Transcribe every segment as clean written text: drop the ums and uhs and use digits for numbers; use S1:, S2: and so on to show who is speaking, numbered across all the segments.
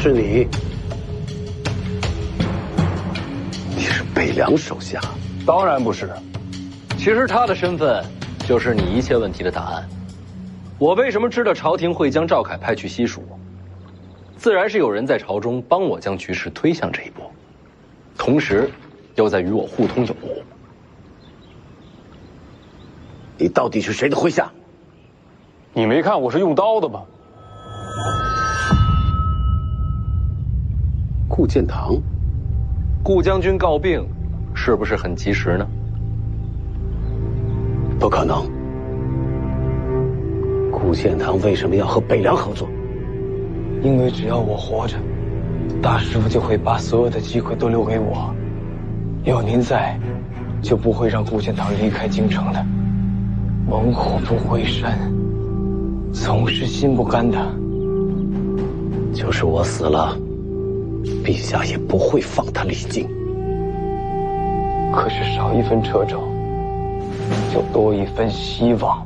S1: 是你？你是北凉手下？
S2: 当然不是。
S3: 其实他的身份就是你一切问题的答案。我为什么知道朝廷会将赵凯派去西蜀？自然是有人在朝中帮我将局势推向这一步，同时又在与我互通有无。
S1: 你到底是谁的麾下？
S2: 你没看我是用刀的吗？
S1: 顾建堂，
S3: 顾将军告病，是不是很及时呢？
S1: 不可能。顾建堂为什么要和北凉合作？
S4: 因为只要我活着，大师傅就会把所有的机会都留给我。有您在，就不会让顾建堂离开京城的。猛虎不回山，总是心不甘的。
S1: 就是我死了，陛下也不会放他离京。
S4: 可是少一分掣肘，就多一分希望。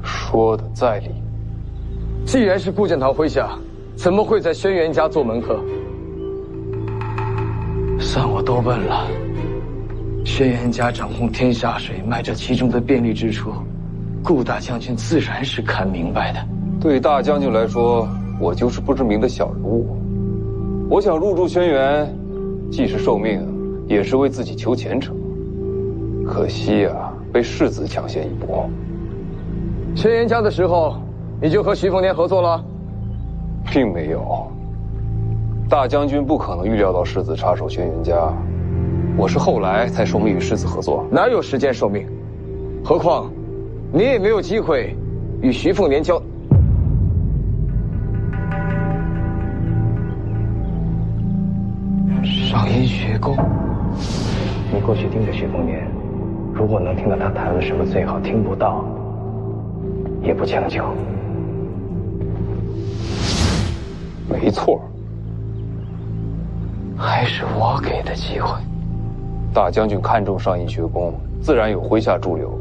S2: 说的在理。
S4: 既然是顾建堂麾下，怎么会在轩辕家做门客？算我多问了。轩辕家掌控天下水，卖这其中的便利之处，顾大将军自然是看明白的。
S2: 对大将军来说，我就是不知名的小人物。我想入驻轩辕，既是受命，也是为自己求前程。可惜啊，被世子抢先一步。
S4: 轩辕家的时候，你就和徐凤年合作了？
S2: 并没有。大将军不可能预料到世子插手轩辕家，我是后来才受命与世子合作。
S4: 哪有时间受命？何况，你也没有机会与徐凤年交。上阴学宫，你过去盯着徐凤年，如果能听到他谈论什么最好，听不到也不强求。
S2: 没错，
S4: 还是我给的机会。
S2: 大将军看重上阴学宫，自然有麾下驻留，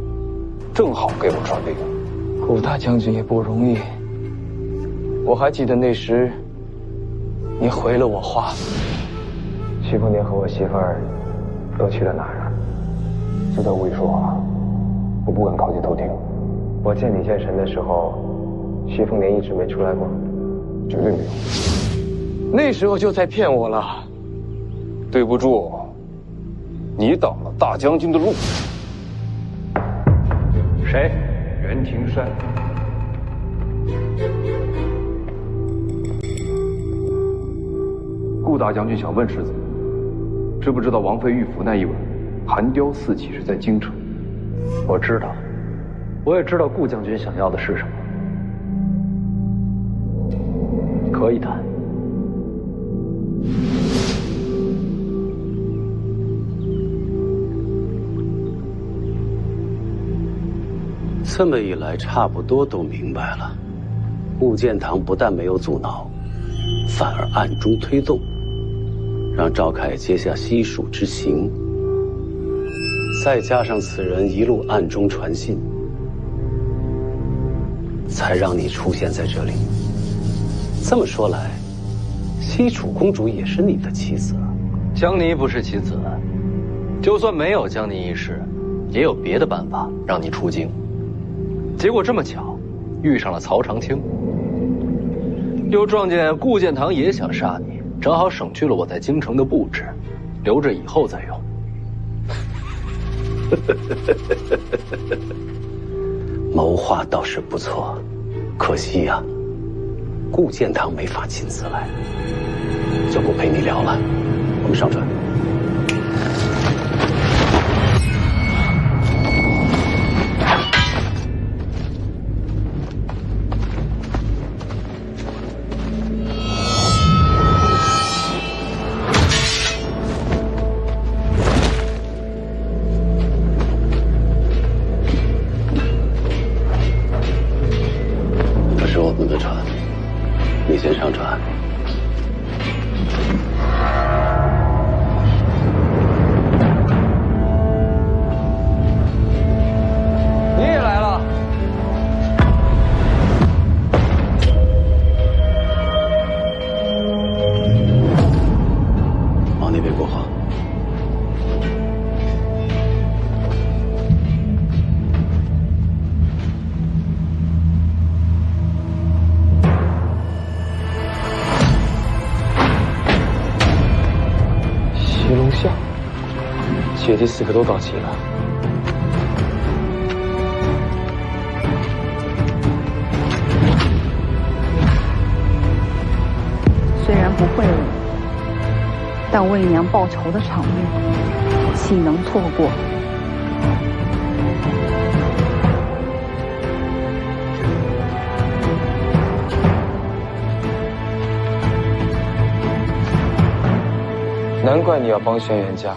S2: 正好给我传令。
S4: 顾大将军也不容易，我还记得那时你回了我话。徐凤年和我媳妇儿都去了哪儿啊？
S2: 自在屋里说话，我不敢靠近偷听。
S4: 我见你见神的时候，徐凤年一直没出来过。
S2: 绝对没有。
S4: 那时候就在骗我了。
S2: 对不住，你挡了大将军的路。
S3: 谁？
S2: 袁庭山。顾大将军想问世子，知不知道王妃遇伏那一晚，寒雕四起是在京城？
S3: 我知道，我也知道顾将军想要的是什么。可以谈。
S1: 这么一来，差不多都明白了。顾建堂不但没有阻挠，反而暗中推动，让赵凯接下西蜀之行。再加上此人一路暗中传信，才让你出现在这里。这么说来，西楚公主也是你的妻子了。
S3: 江离不是其子，就算没有江离一事，也有别的办法让你出京。结果这么巧，遇上了曹长青，又撞见顾建堂也想杀你，正好省去了我在京城的布置，留着以后再用。
S1: 谋划倒是不错，可惜呀，顾建堂没法亲自来，就不陪你聊了。我们上船。这是我们的船，你先上船。
S4: 姐弟4个都到齐了。
S5: 虽然不会武，但为娘报仇的场面，岂能错过？
S4: 难怪你要帮轩辕家，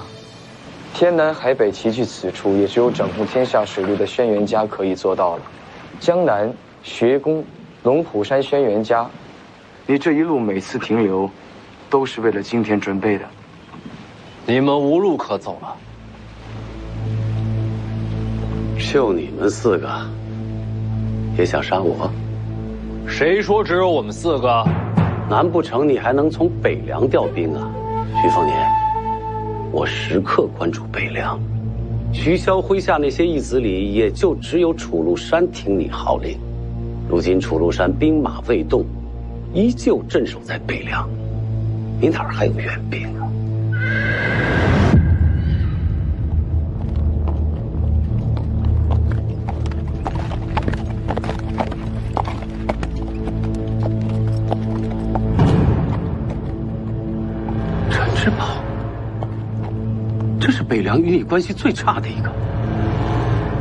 S4: 天南海北齐聚此处，也只有掌控天下水陆的轩辕家可以做到了。江南、学宫、龙虎山轩辕家，你这一路每次停留，都是为了今天准备的。
S3: 你们无路可走了。
S1: 就你们4个，也想杀我？
S3: 谁说只有我们4个？
S1: 难不成你还能从北凉调兵啊？徐凤年，我时刻关注北凉。徐骁麾下那些义子里，也就只有楚禄山听你号令。如今楚禄山兵马未动，依旧镇守在北凉，你哪儿还有援兵啊？陈之宝，这是北凉与你关系最差的一个，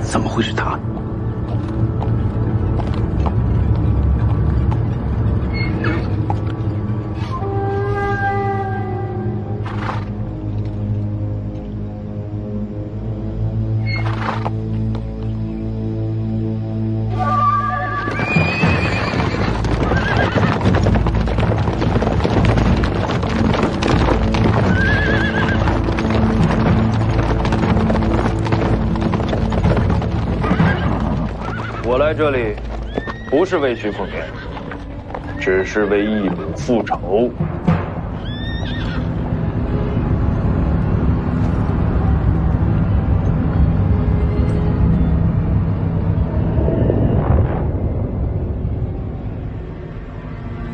S1: 怎么会是他？
S2: 我来这里，不是为徐凤年，只是为义母复仇。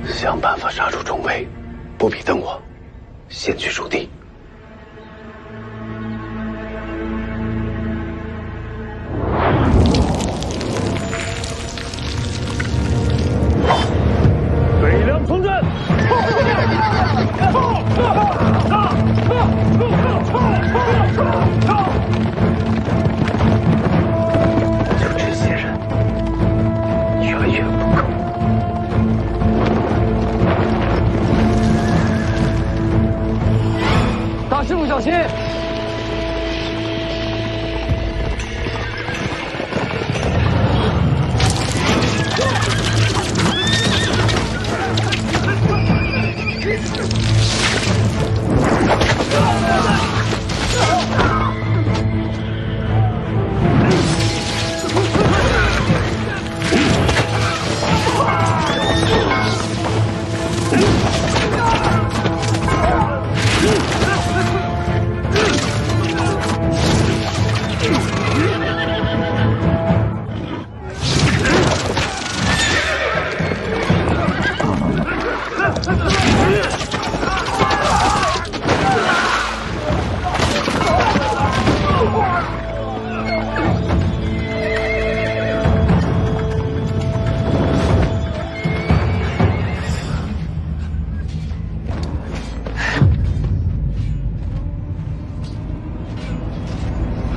S1: 想办法杀出重围，不必等我，先去蜀地。
S6: 北凉从阵，
S1: 就这些人，远远不够。
S4: 大师傅小心！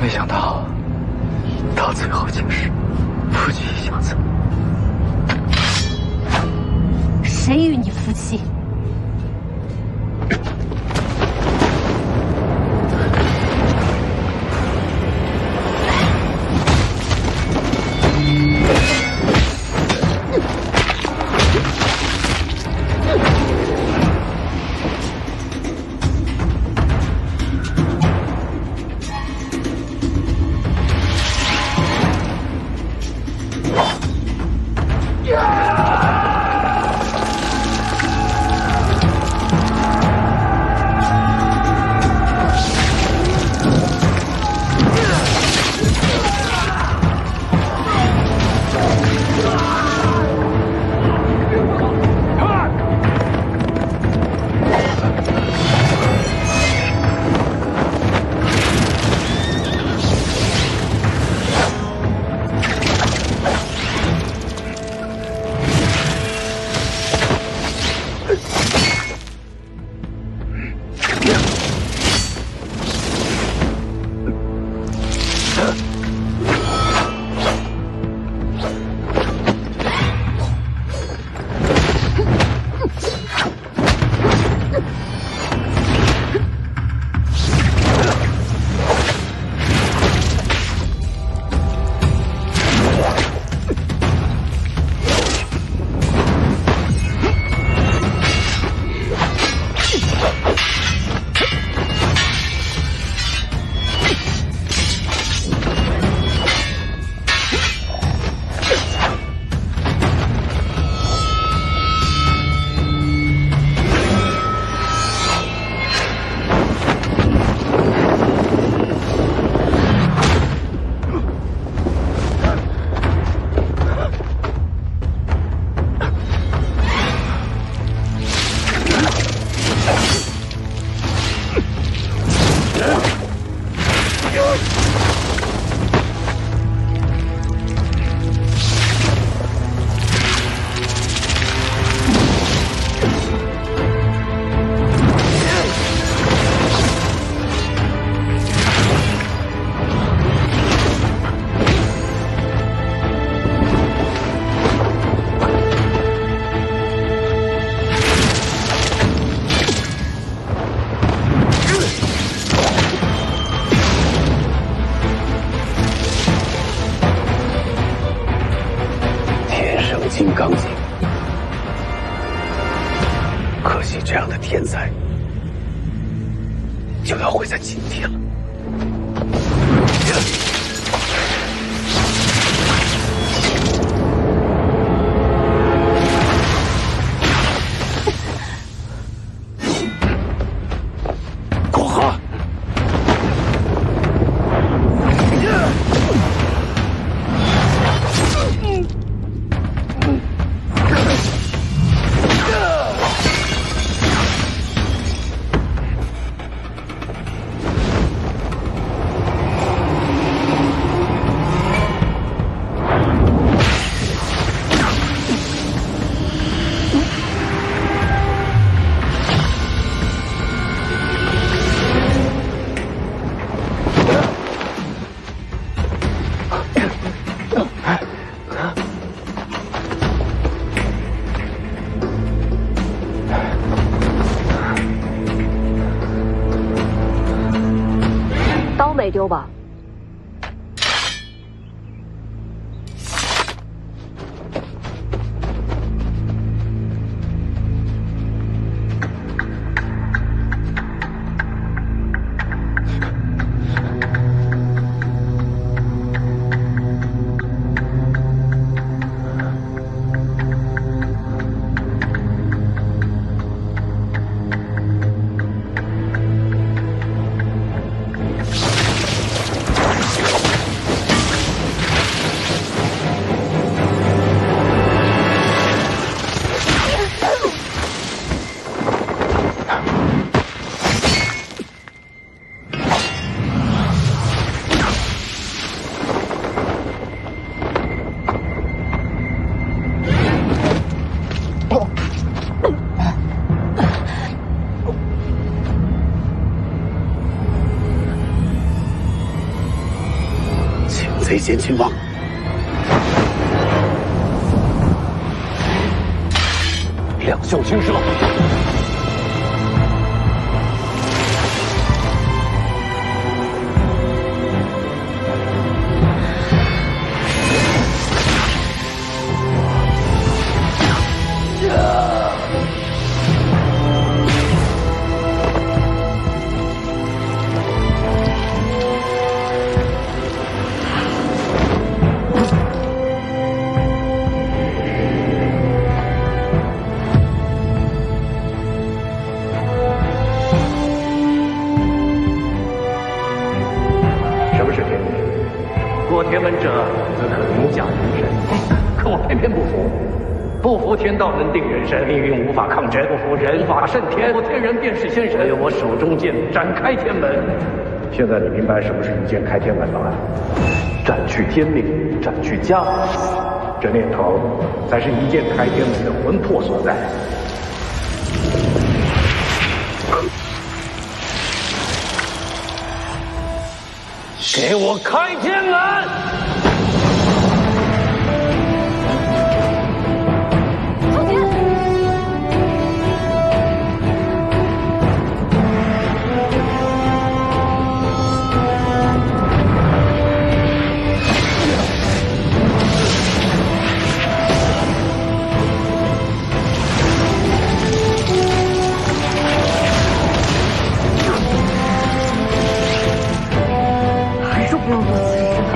S4: 没想到，到最后竟是夫妻相赠。
S7: 谁与你夫妻？
S1: 样的天才，就要毁在今天了。过河。
S6: 刀没丢吧？贼奸秦王，两袖青蛇。
S7: 过天门者，则可凌驾人神。可我偏偏不服，不服天道能定人神，命运无法抗争；不服人法胜天，不服天人便是仙神。唯有我手中剑展开天门。现在你明白什么是一剑开天门了？斩去天命，斩去家法，这念头才是一剑开天门的魂魄所在。给我开天门！
S6: 父亲，还是不要多此一举吧。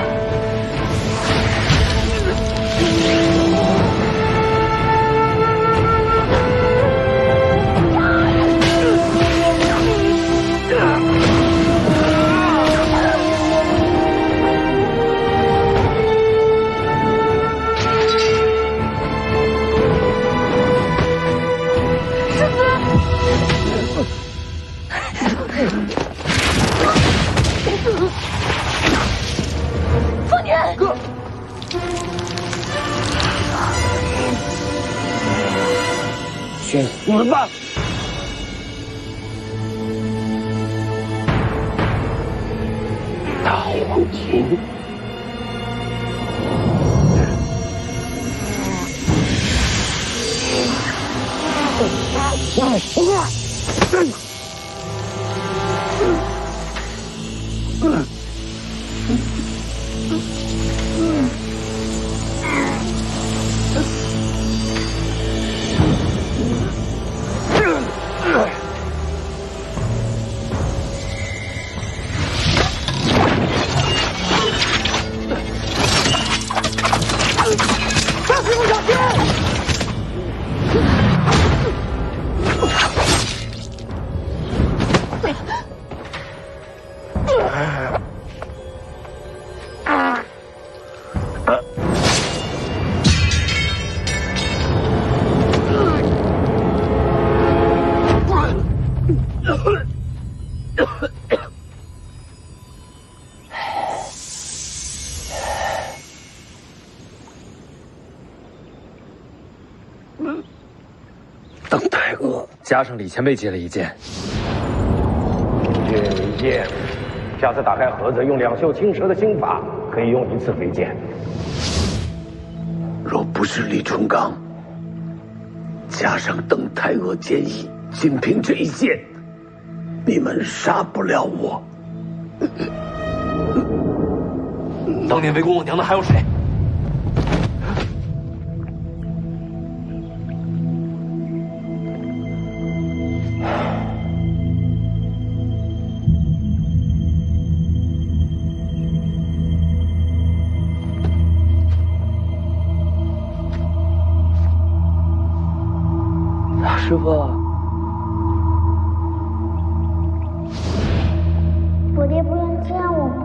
S6: 父亲，哥，
S1: 去死吧！大黄庭。邓太阿，
S3: 加上李前辈接了一剑。
S7: 借你一剑，下次打开盒子用两袖青蛇的心法，可以用1次飞剑。
S1: 若不是李淳刚，加上邓太阿剑意，仅凭这一剑，你们杀不了我。
S3: 当年围攻我娘的还有谁？
S4: 师傅，
S8: 我爹不愿见我吗？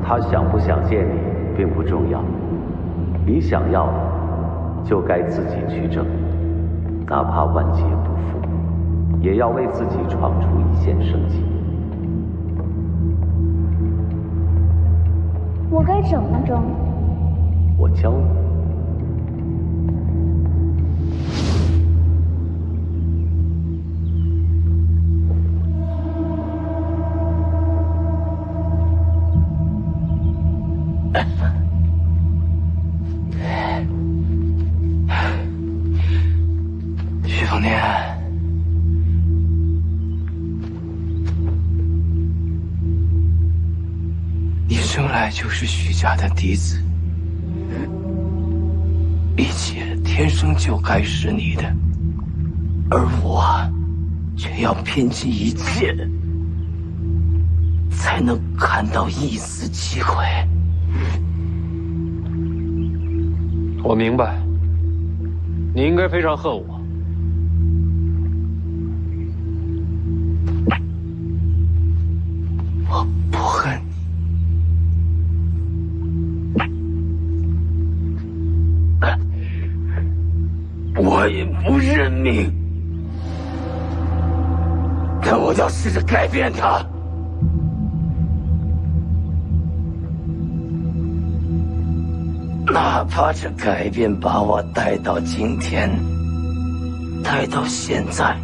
S1: 他想不想见你并不重要，你想要的就该自己去争，哪怕万劫不复，也要为自己闯出一线生机。
S8: 我该怎么争？
S1: 我教你。
S4: 徐凤年，你生来就是徐家的嫡子，一切天生就该是你的，而我却要拼尽一切，才能看到一丝机会。
S3: 我明白，你应该非常恨我。
S4: 我不恨你，我也不认命，但我要试着改变他。哪怕这改变把我带到今天，带到现在，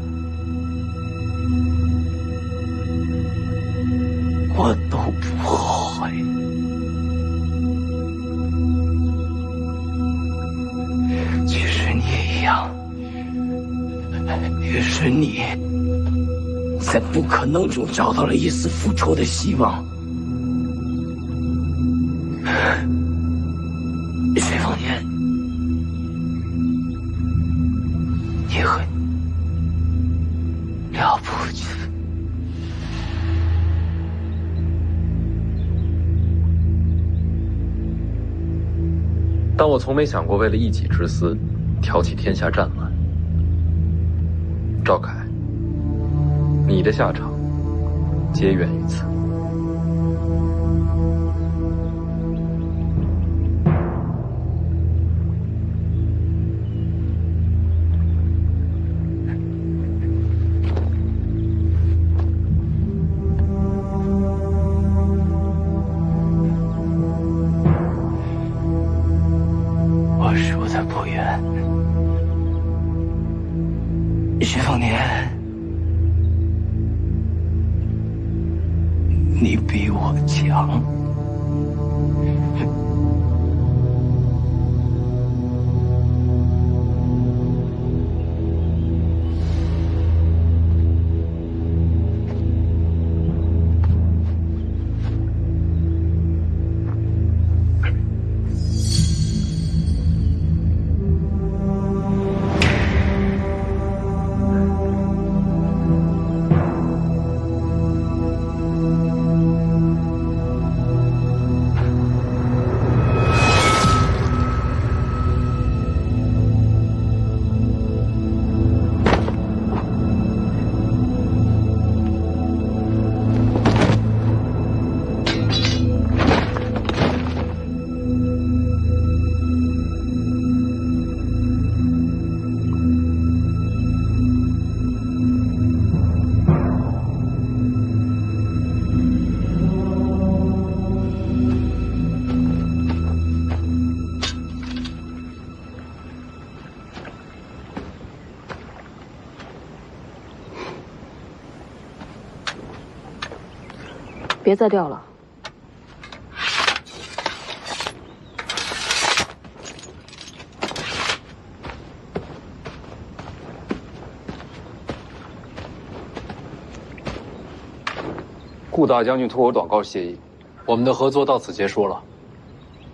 S4: 我都不后悔。即使你也一样，也是你，在不可能中找到了一丝复仇的希望。水凤年，你很了不起。
S3: 但我从没想过为了一己之私，挑起天下战乱。赵凯，你的下场皆源于此。
S4: 我输的不远，徐凤年，你比我强。
S9: 别再掉了。
S2: 顾大将军托我短告谢意，
S3: 我们的合作到此结束了。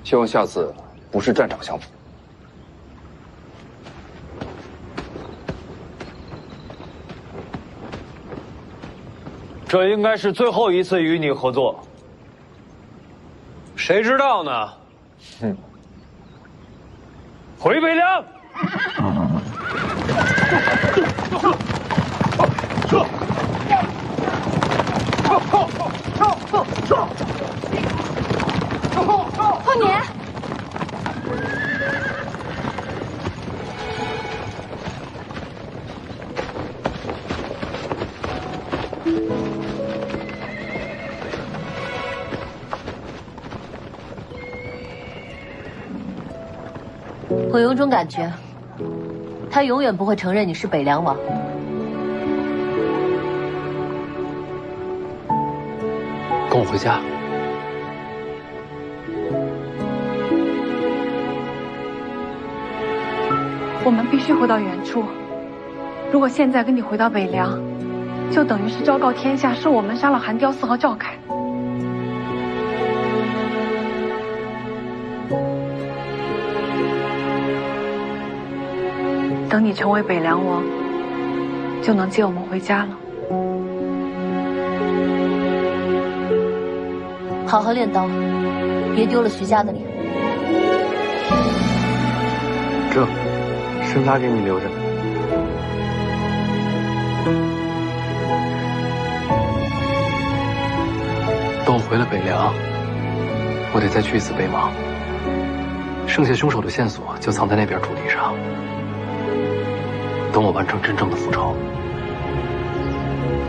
S2: 希望下次不是战场相逢。
S4: 这应该是最后一次与你合作，谁知道呢？回北凉。
S6: 凤年，
S9: 我有种感觉，他永远不会承认你是北凉王。
S3: 跟我回家。
S5: 我们必须回到原处。如果现在跟你回到北凉，就等于是昭告天下，是我们杀了韩雕嗣和赵凯。等你成为北凉王，就能接我们回家了。
S9: 好好练刀，别丢了徐家的脸。
S4: 这，生拉给你留着。
S3: 等我回了北凉，我得再去一次北邙。剩下凶手的线索就藏在那边驻地上。等我完成真正的复仇，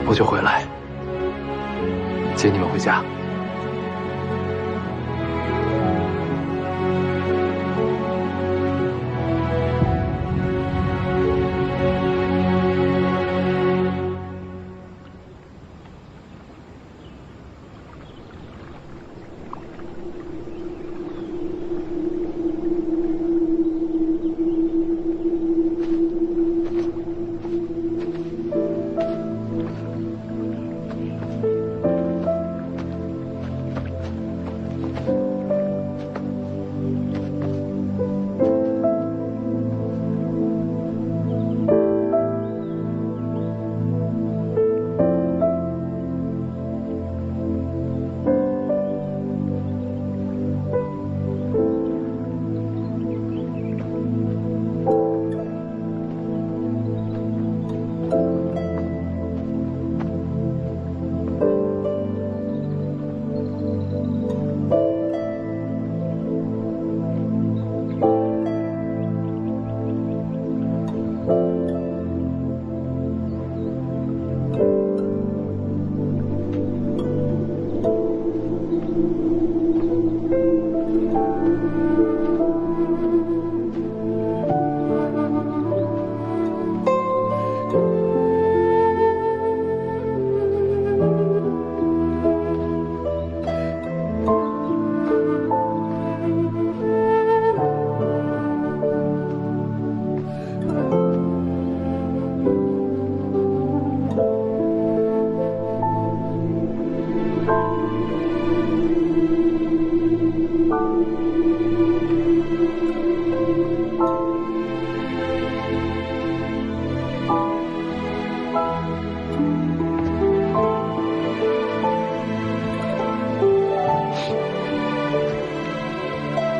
S3: 我就回来接你们回家。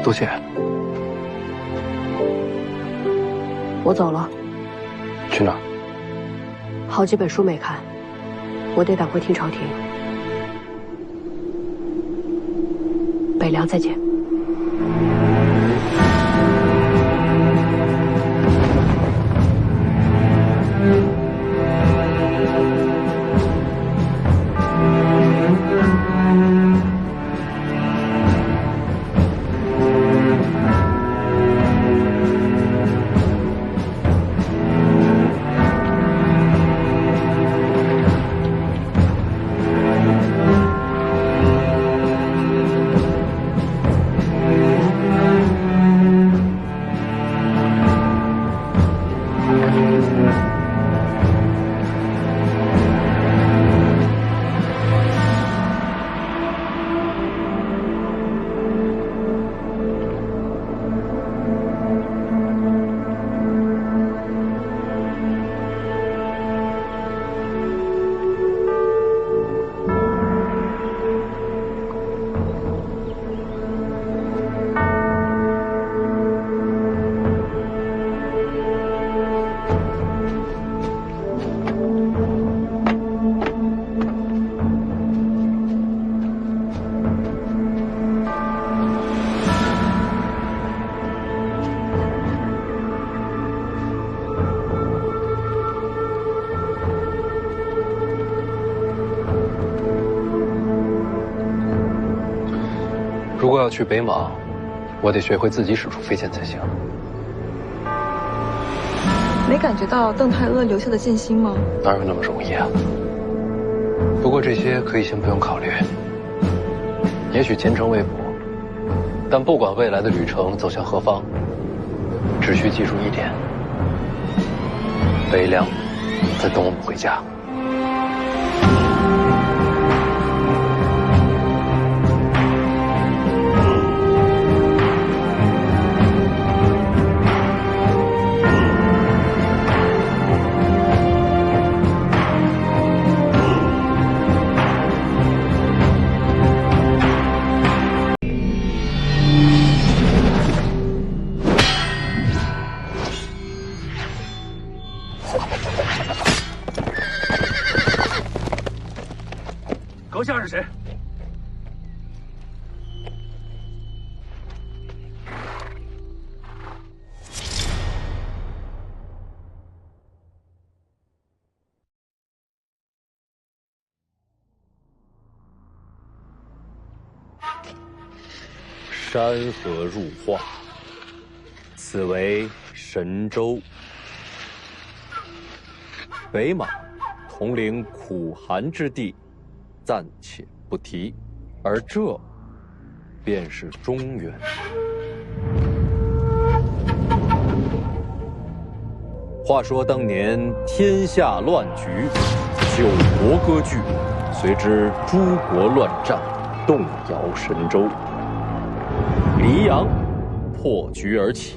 S3: 多谢。
S9: 我走了。
S3: 去哪儿？
S9: 好几本书没看，我得赶回听朝廷。北凉再见。
S3: 如果要去北莽，我得学会自己使出飞剑才行。
S10: 没感觉到邓太阿留下的剑心吗？
S3: 哪有那么容易啊？不过这些可以先不用考虑。也许前程未卜，但不管未来的旅程走向何方，只需记住一点：北凉在等我们回家。
S7: 阁下是谁？
S11: 山河入画，此为神州。北莽统领苦寒之地，暂且不提，而这便是中原。话说当年天下乱局，九国割据，随之诸国乱战，动摇神州。黎阳破局而起，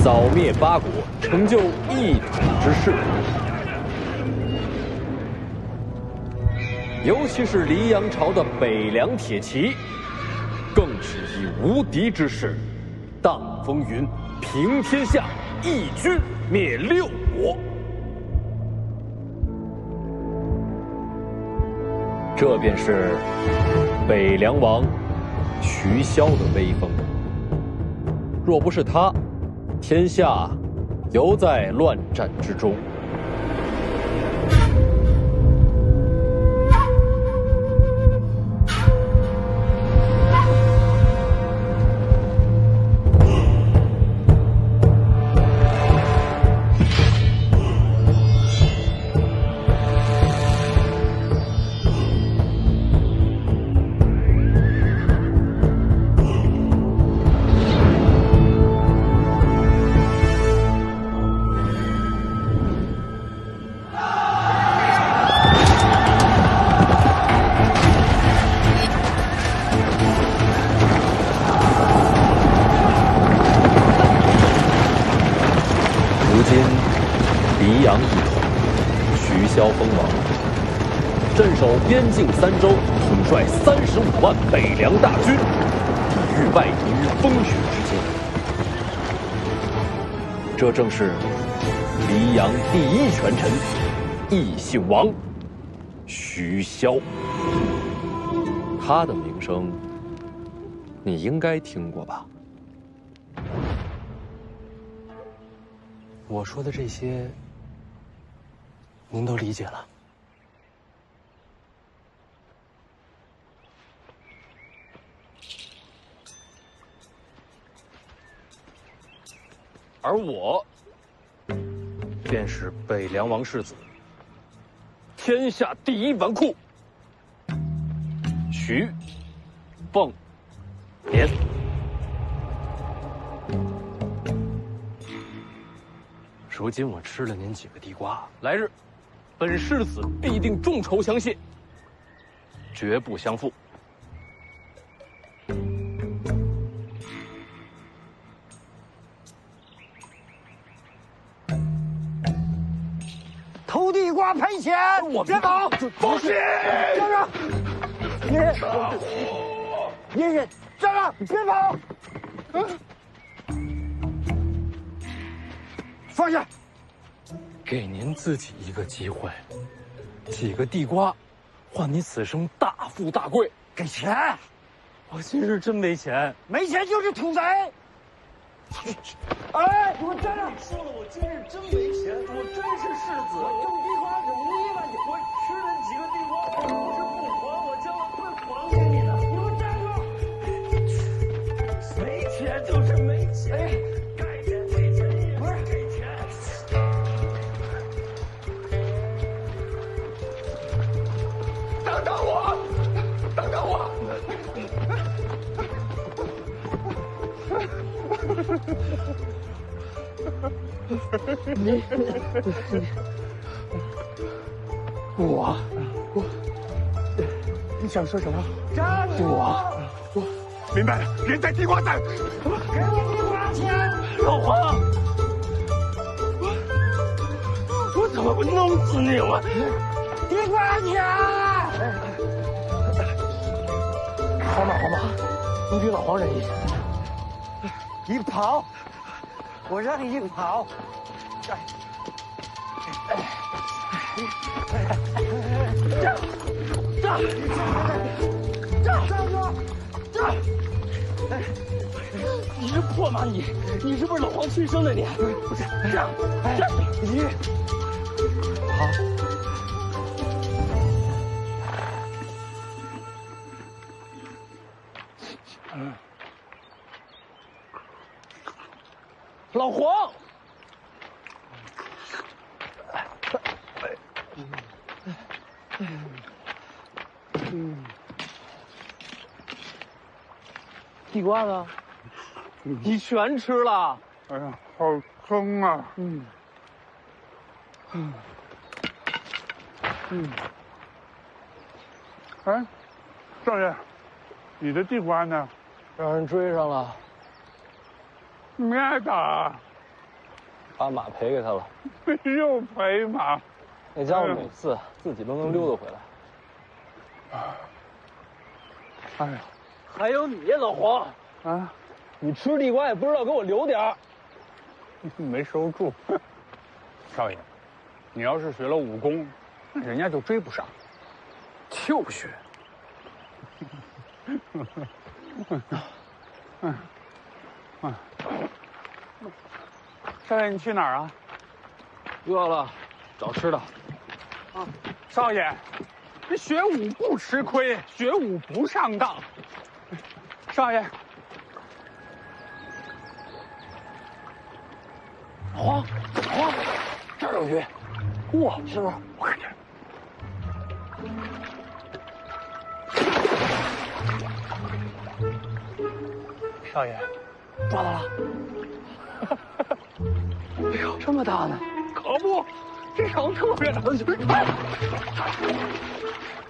S11: 扫灭八国，成就一统之势。尤其是黎阳朝的北凉铁骑，更是以无敌之势，荡风云，平天下，一军灭六国。这便是北凉王徐骁的威风。若不是他，天下犹在乱战之中。镇守边境三州，统帅35万北凉大军，抵御外敌于风雪之间。这正是黎阳第一权臣，异姓王徐骁。他的名声，你应该听过吧？
S3: 我说的这些，您都理解了？而我，便是北凉王世子，天下第一纨绔徐凤年。如今我吃了您几个地瓜，来日，本世子必定重酬相谢，绝不相负。
S12: 偷地瓜赔钱，
S7: 我
S12: 别跑！
S7: 放心，
S12: 站着！爷爷，站着！别跑！放下！
S3: 给您自己一个机会，几个地瓜，换你此生大富大贵。
S12: 给钱！
S3: 我今日真没钱，
S12: 没钱就是土贼！哎，给我站着！
S7: 说了，我今日真没钱，我真是世子，
S12: 种地瓜有利了，
S7: 我吃了几个地瓜，我不是不还，我将来会还给你的。
S12: 你给我站住！等等我，等等我。你想说什么？站住！我明白了，人在地瓜山。给我地瓜钱！老黄，我怎么会弄死你？我地瓜钱！好马，你比老黄忍一下。硬跑，我让你硬跑。站！你是破马，你是不是老黄亲生的你？不是，站！你好。老黄。地瓜呢？你全吃了？
S13: 哎呀，好撑啊！哎，少爷，你的地瓜呢？
S4: 让人追上了。
S13: 没挨打。
S4: 把马赔给他了。
S13: 又赔马？
S4: 那家伙每次自己都能溜达回来。
S13: 哎呀！
S4: 还有你，老黄
S13: 啊！
S4: 你吃地瓜也不知道给我留点儿。
S13: 没收住。少爷，你要是学了武功，那人家就追不上。
S4: 就学。
S13: 少爷，你去哪儿啊？
S4: 饿了，找吃的。
S13: 啊，少爷，这学武不吃亏，学武不上当。少爷，
S4: 黄，这儿有鱼，哇，是不是？我看见。
S13: 少爷，
S4: 抓到了！哎呦，这么大呢！
S13: 可不，这条特别长。
S4: 哎，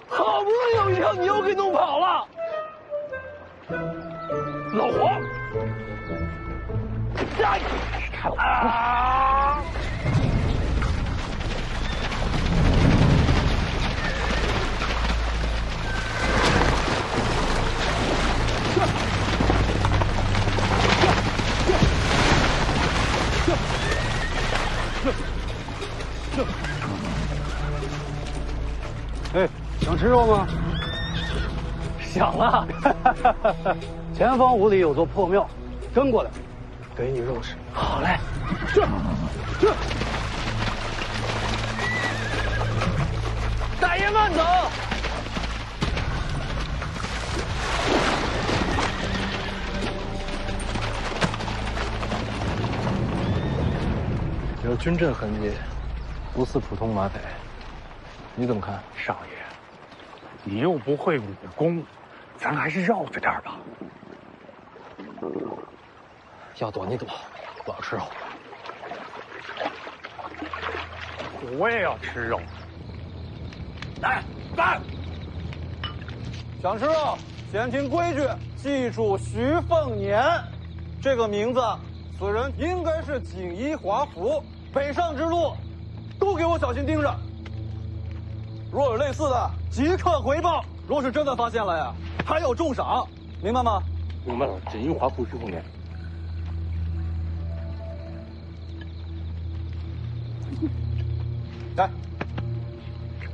S4: 好不容易有一条，你又给弄跑了。老黄，
S13: 啊！
S1: 哎，想吃肉吗？
S4: 想啊！
S1: 前方5里有座破庙，跟过来，给你肉吃。
S4: 好嘞，
S13: 这，
S4: 大爷慢走。有军阵痕迹，不似普通马匪。你怎么看，
S13: 少爷？你又不会武功，咱还是绕着点吧。
S4: 要躲你躲，我要吃肉。
S13: 我也要吃肉。来，
S14: 想吃肉，先听规矩，记住徐凤年这个名字。此人应该是锦衣华服，北上之路，都给我小心盯着。若有类似的，即刻回报。若是真的发现了呀，还有重赏，明白吗？
S7: 明白了，锦衣华服徐凤年。
S14: 来，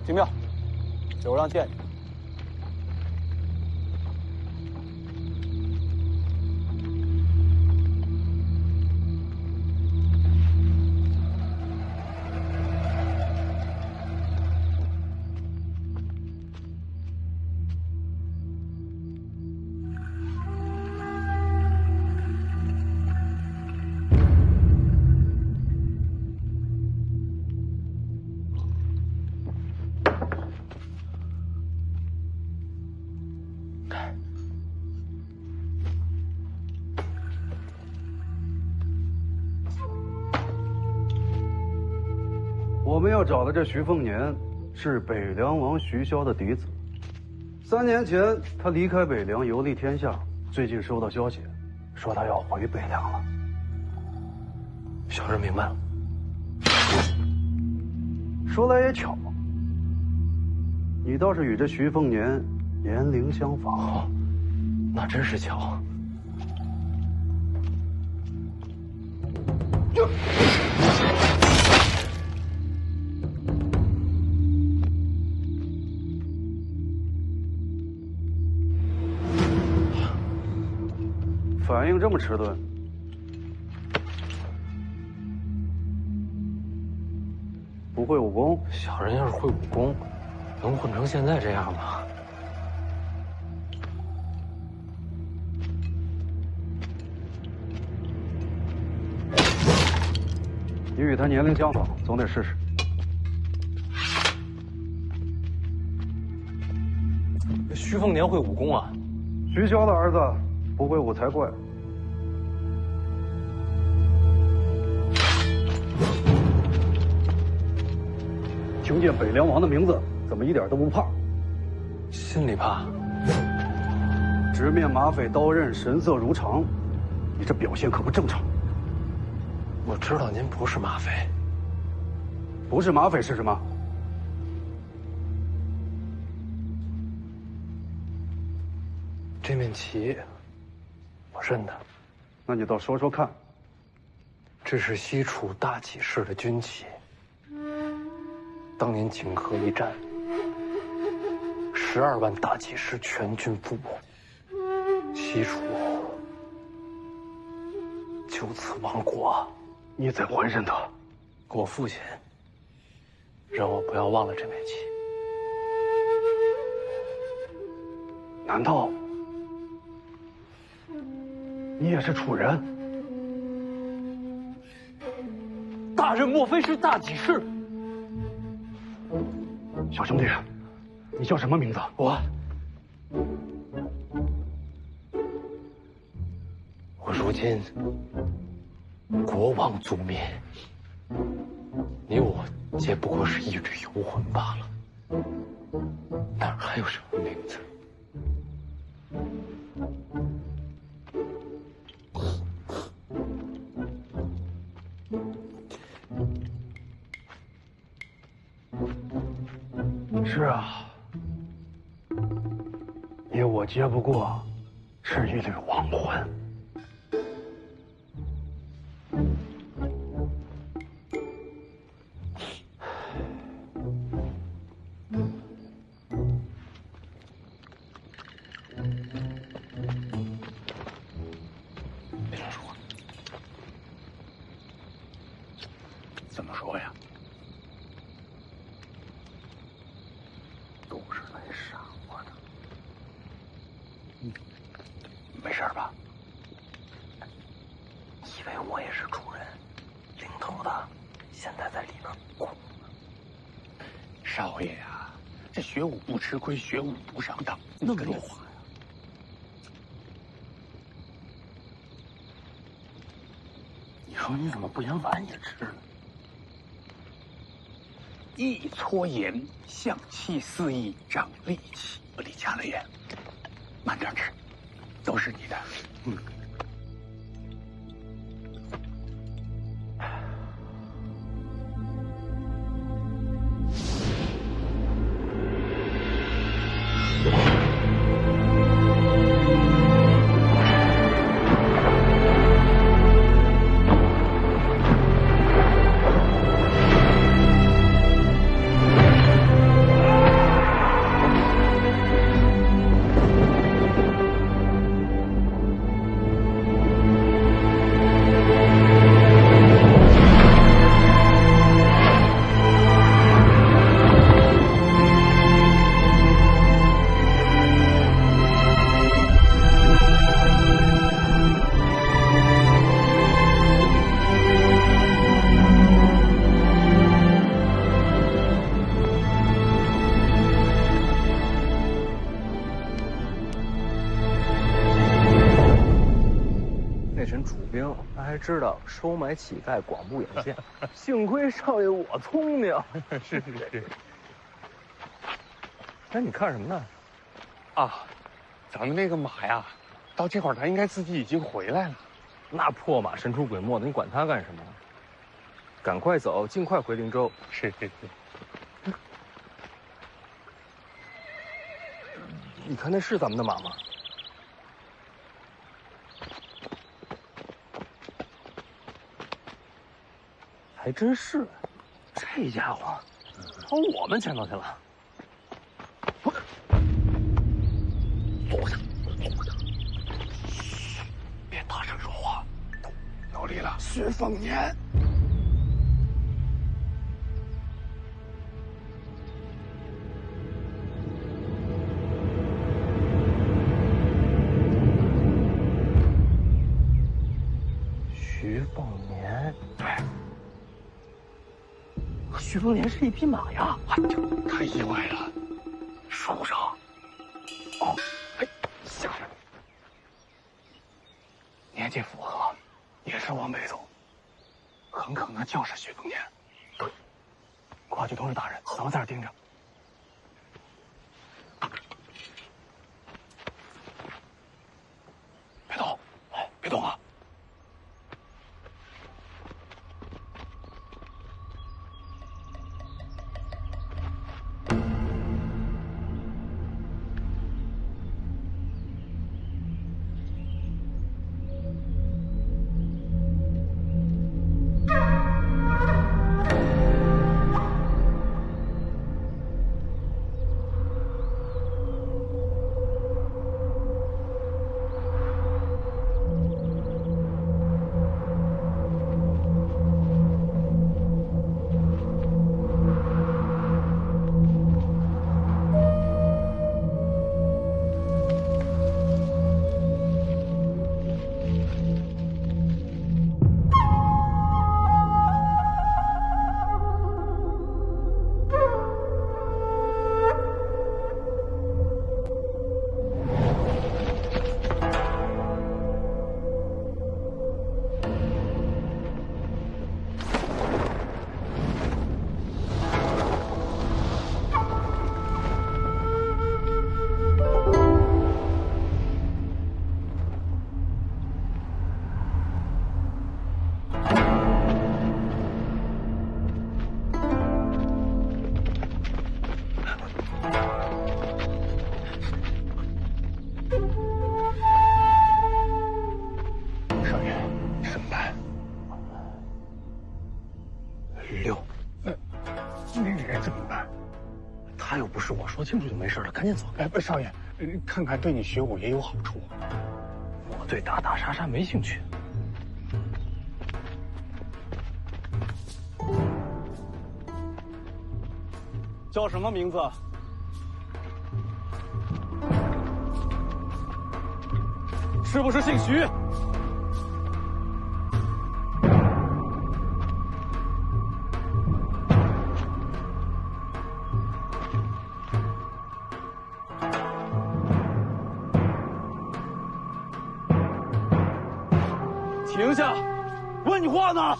S14: 进庙，有让见你。
S15: 们要找的这徐凤年，是北凉王徐骁的嫡子。3年前他离开北凉，游历天下。最近收到消息，说他要回北凉了。
S4: 小人明白了。
S15: 说来也巧，你倒是与这徐凤年年龄相仿。
S4: 哦，那真是巧。
S15: 反应这么迟钝，不会武功？
S4: 小人要是会武功，能混成现在这样吗？
S15: 你与他年龄相仿，总得试试。
S4: 徐凤年会武功啊？
S15: 徐骁的儿子不会武才怪。听见北凉王的名字，怎么一点都不怕？
S4: 心里怕。
S15: 直面马匪刀刃，神色如常，你这表现可不正常。
S4: 我知道您不是马匪。
S15: 不是马匪是什么？
S4: 这面旗，我认得。
S15: 那你倒说说看。
S4: 这是西楚大起士的军旗。当年锦河一战，12万大起士全军覆没，西楚就此亡国。
S15: 你怎会认得？
S4: 我父亲让我不要忘了这面旗。
S15: 难道你也是楚人？
S4: 大人莫非是大起士？
S15: 小兄弟，你叫什么名字？
S4: 我如今国王族灭，你我皆不过是一缕游魂罢了，哪还有什么名字？
S15: 是啊，你我皆不过是一缕亡魂。
S7: 别乱说话。怎么说呀？都是来杀我的。没事吧？以为我也是楚人，领头的现在在里边哭呢。少爷啊，这学武不吃亏，学武不上当，那么多话呀。你说你怎么不连碗也吃呢？一撮盐，象气四溢，长力气。我离家了眼，慢点吃，都是你的。嗯。
S3: 兵，他还知道收买乞丐，广布眼线。幸亏少爷我聪明。
S13: 是。
S3: 哎，你看什么呢？
S13: 啊，咱们那个马呀，到这会儿它应该自己已经回来了。
S3: 那破马神出鬼没的，你管他干什么？赶快走，尽快回灵州。
S13: 是。
S3: 你看那是咱们的马吗？还真是，这家伙朝我们前头去了。
S12: 坐下。别大声说话。有理了，薛凤年。
S3: 徐凤年，对，和徐凤年是一匹马呀！
S12: 哎呦，太意外了，说不上。哦，哎，下来。年纪符合，也是往北走，很可能就是徐凤年。对，快去通知大人，咱们在这盯着。别动，哎，别动啊！
S3: 说清楚就没事了，赶紧走。
S12: 哎，少爷，看看对你学武也有好处。
S3: 我对打打杀杀没兴趣。
S14: 叫什么名字？是不是姓徐？停下！问你话呢！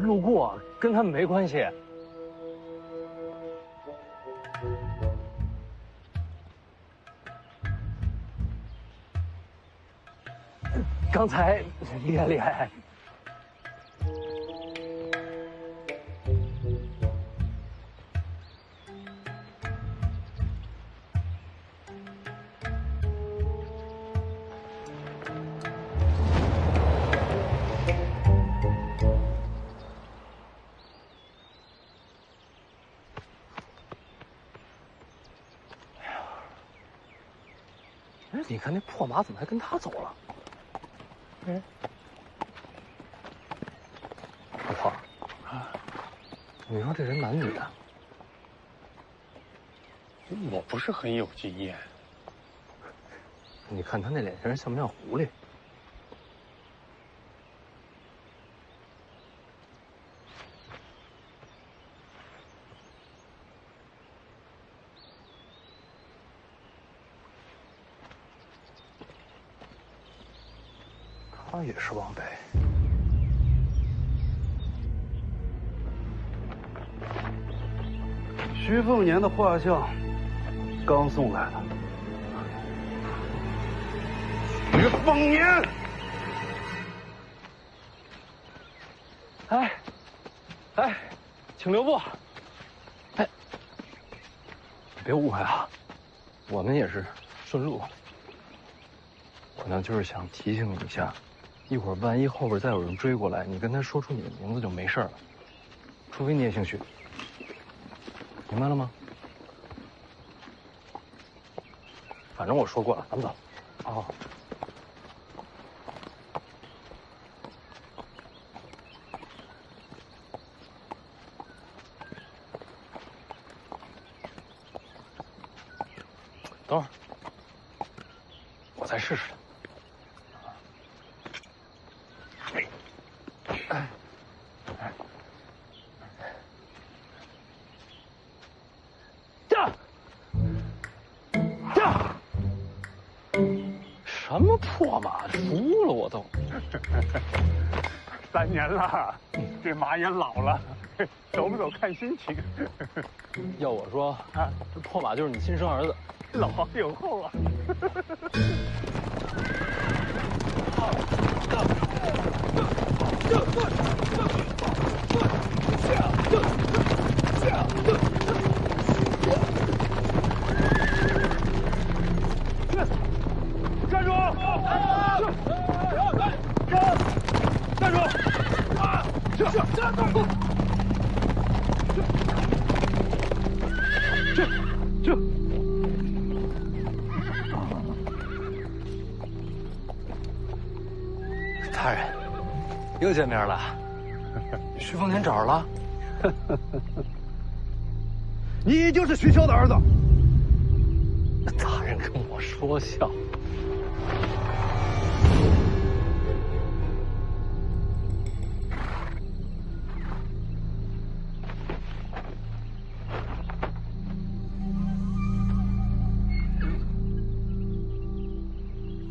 S3: 路过，跟他们没关系。刚才厉害厉害。哎，你看那破马怎么还跟他走了？哎，老黄啊，你说这人男女的？
S13: 我不是很有经验。
S3: 你看他那脸型像不像狐狸？他也是往北。
S15: 徐凤年的画像刚送来的。徐凤年，
S3: 哎，请留步。哎，别误会啊，我们也是顺路。我呢就是想提醒你一下。一会儿万一后边再有人追过来，你跟他说出你的名字就没事了，除非你也姓徐，明白了吗？反正我说过了，咱们走。哦。等会儿，我再试试。什么破马，服了我都。
S13: 3年了，这马也老了，走不走看心情。
S3: 要我说啊，这破马就是你亲生儿子，
S13: 老黄有后啊。站住！站住！
S3: 大人，又见面了。徐凤年找着了。
S15: 你就是徐骁的儿子。
S3: 大人跟我说笑。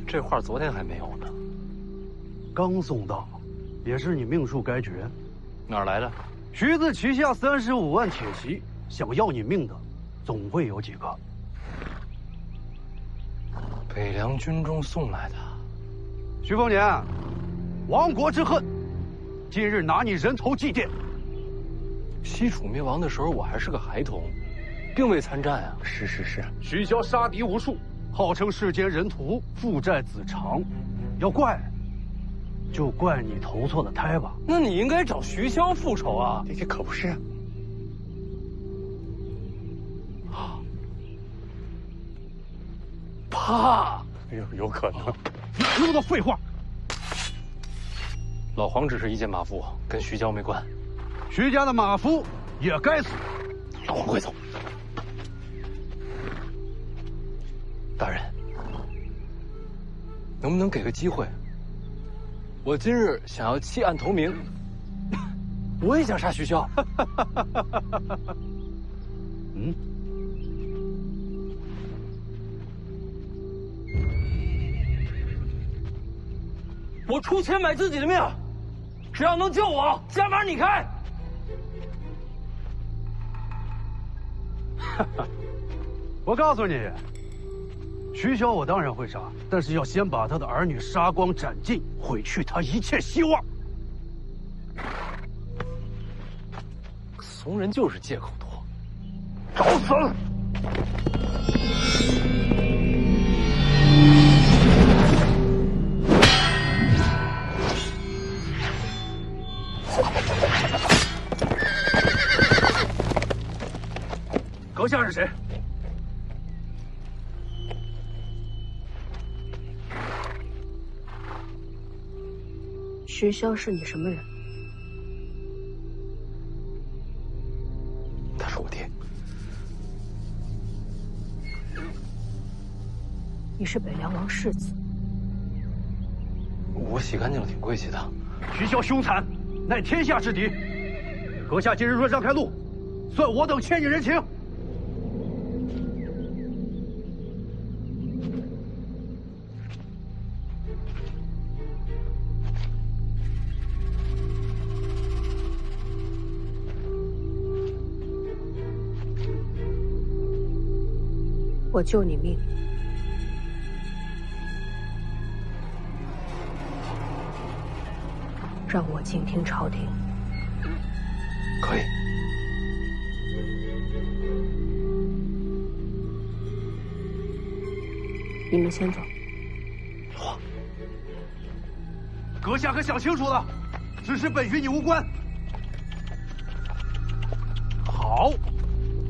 S3: 这画昨天还没有呢，
S15: 刚送到，也是你命数该绝。
S3: 哪儿来的？
S15: 徐子旗下35万铁骑，想要你命的，总会有几个。
S3: 北凉军中送来的。
S15: 徐凤年，亡国之恨，今日拿你人头祭奠。
S3: 西楚灭亡的时候，我还是个孩童，并未参战啊。
S15: 是。徐骁杀敌无数，号称世间人屠，父债子偿。要怪，就怪你投错了胎吧。
S3: 那你应该找徐骁复仇啊！
S13: 这可不是啊。
S3: 怕？
S13: 有可能。
S15: 哪那么多废话！
S3: 老黄只是一介马夫，跟徐骁没关。
S15: 徐家的马夫也该死。
S3: 老黄，快走！大人，能不能给个机会？我今日想要弃暗投明，我也想杀徐骁。
S15: 嗯。
S3: 我出钱买自己的命，
S7: 只要能救我，家门你开。
S15: 我告诉你，徐骁我当然会杀，但是要先把他的儿女杀光斩尽，毁去他一切希望。
S3: 怂人就是借口多，
S15: 找死！阁下是谁？
S16: 徐骁是你什么人？
S3: 他是我爹。
S16: 你是北凉王世子。
S3: 我洗干净了，挺晦气的。
S15: 徐骁凶残，乃天下之敌。阁下今日若让开路，算我等欠你人情。
S16: 我救你命，让我静听朝廷。
S3: 可以。
S16: 你们先走。
S15: 阁下可想清楚了，此事本与你无关。好，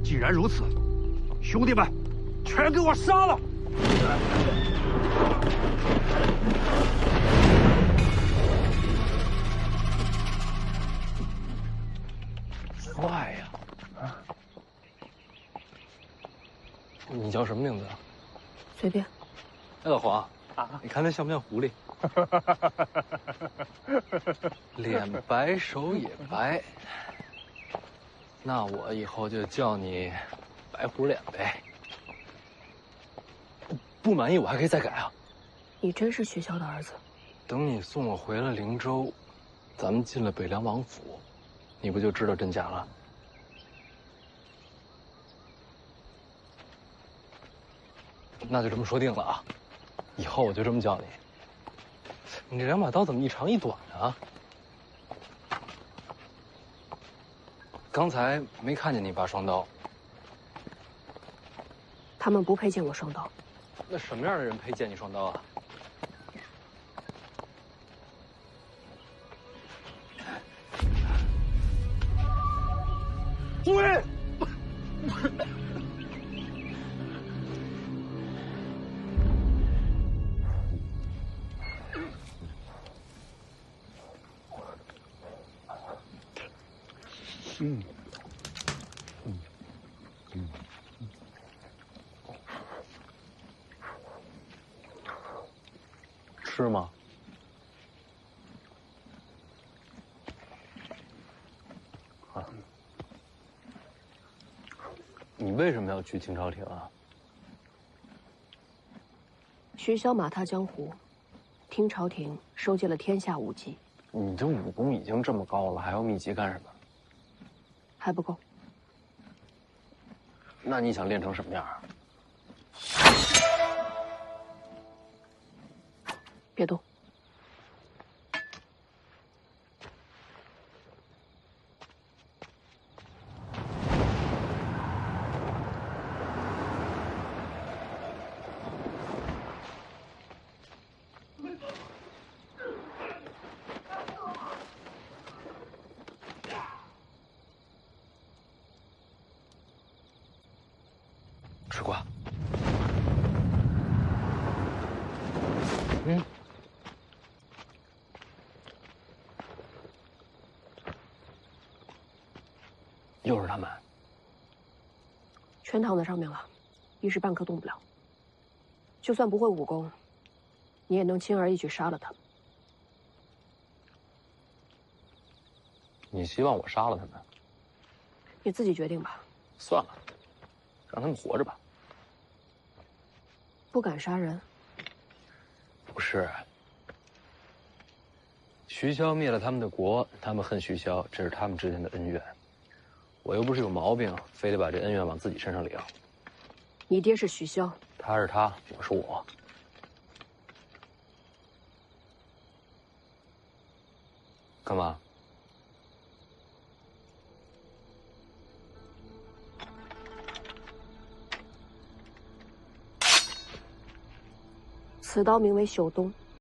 S15: 既然如此，兄弟们，全给我杀了！
S3: 坏呀！你叫什么名字啊？
S16: 随便。
S3: 哎，老黄啊，你看他像不像狐狸？脸白手也白，那我以后就叫你白狐脸呗。不满意我还可以再改啊。
S16: 你真是徐骁的儿子？
S3: 等你送我回了灵州，咱们进了北凉王府，你不就知道真假了？那就这么说定了啊，以后我就这么叫你。你这两把刀怎么一长一短啊？刚才没看见你拔双刀。
S16: 他们不配见我双刀。
S3: 那什么样的人配见你双刀啊？
S15: 诸位，
S3: 吃吗？你为什么要去清朝廷啊？
S16: 徐骁马踏江湖，听朝廷收集了天下武技。
S3: 你这武功已经这么高了，还要秘籍干什么？
S16: 还不够。
S3: 那你想练成什么样？
S16: 别动。
S3: 吃瓜。又是他们，
S16: 全躺在上面了，一时半刻动不了。就算不会武功，你也能轻而易举杀了他们。
S3: 你希望我杀了他们？
S16: 你自己决定吧。
S3: 算了，让他们活着吧。
S16: 不敢杀人？
S3: 不是，徐骁灭了他们的国，他们恨徐骁，这是他们之间的恩怨。我又不是有毛病，非得把这恩怨往自己身上领。
S16: 你爹是徐骁，
S3: 他是他，我是我。干嘛？
S16: 此刀名为朽东。